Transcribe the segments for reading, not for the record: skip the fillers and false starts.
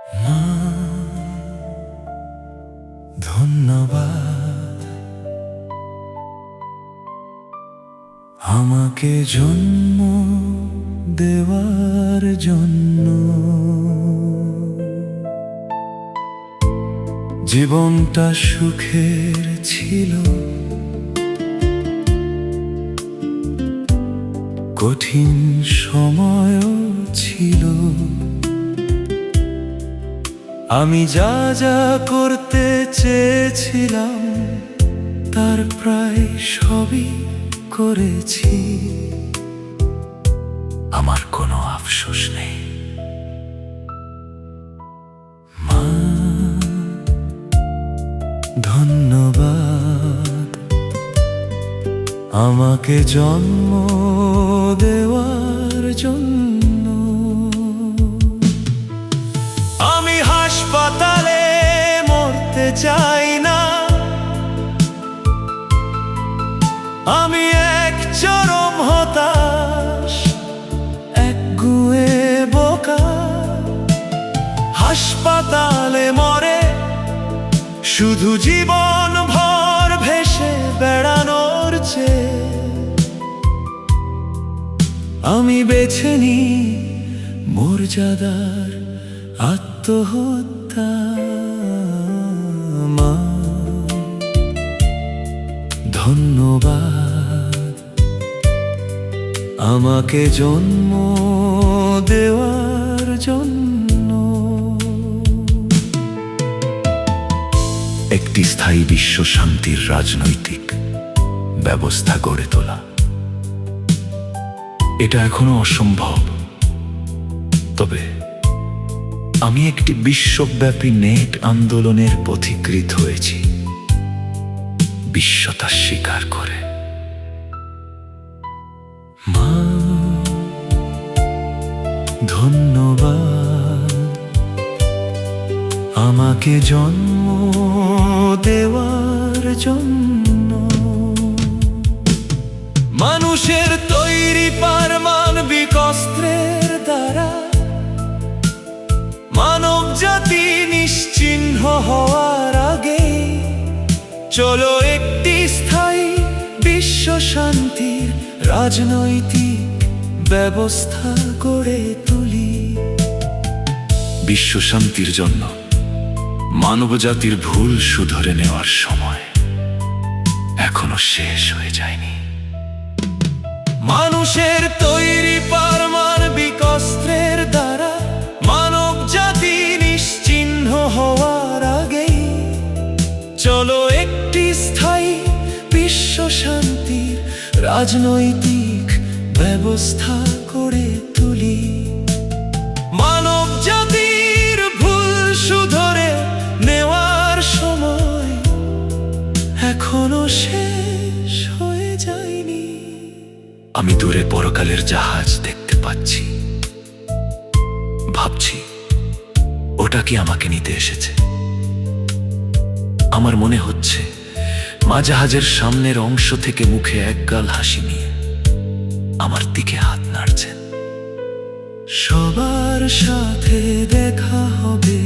মা, ধন্যবাদ আমাকে জন্ম দেওয়ার জন্য। জীবনটা সুখের ছিল, কঠিন সময়ও ছিল। আমি যা যা করতে চেয়েছিলাম তার প্রায় সবই করেছি। আমার কোনো আফসোস নেই। মা, ধন্যবাদ আমাকে জন্ম দেওয়ার জন্য। আমি হাসপাতালে মরতে চাই না, আমি এক চরম হতাশ, একগুঁয়ে বোকা। হাসপাতালে মরে শুধু জীবন ভর ভেসে বেড়ানোর চেয়ে আমি বেছে নিই মর্যাদার আত্মহত্যা। মা, ধন্যবাদ আমাকে জন্ম দেওয়ার জন্য। একটি স্থায়ী বিশ্ব শান্তির রাজনৈতিক ব্যবস্থা গড়ে তোলা, এটা এখনো অসম্ভব। তবে আমি একটি বিশ্বব্যাপী নেট আন্দোলনের পথিকৃৎ হয়েছি, বিশ্ব তা স্বীকার করে। মা, ধন্যবাদ আমাকে জন্ম দেওয়ার জন্য। মানুষের তৈরি পারমাণবিক অস্ত্রের দ্বারা মানব জাতি নিশ্চিহ্ন হওয়ার আগে চলো একটি স্থায়ী বিশ্ব শান্তির রাজনৈতিক ব্যবস্থা গড়ে তুলি। বিশ্ব শান্তির জন্য মানবজাতির ভুল শুধরে নেওয়ার সময় এখনো শেষ হয়ে যায়নি। মানুষের তৈরি পারমাণবিক অস্ত্রের দ্বারা মানব জাতি নিশ্চিহ্ন হওয়ার আগেই চলো একটি স্থায়ী বিশ্ব শান্তির রাজনৈতিক ব্যবস্থা করে তুলি। মানব জাতির ভুল শুধরে নেওয়ার সময় এখনো শেষ হয়ে যায়নি। আমি দূরে পরকালের জাহাজ দেখতে পাচ্ছি, ভাবছি ওটা কি আমাকে নিতে এসেছে। আমার মনে হচ্ছে মা জাহাজের সামনের অংশ থেকে মুখে একগাল হাসি নিয়ে আমার দিকে হাত নাড়ছেন। সবার সাথে দেখা হবে,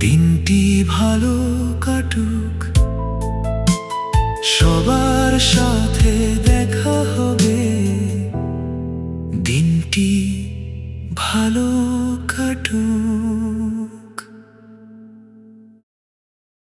দিনটি ভালো কাটুক। সবার সাথে দেখা হবে, দিনটি ভালো কাটুক।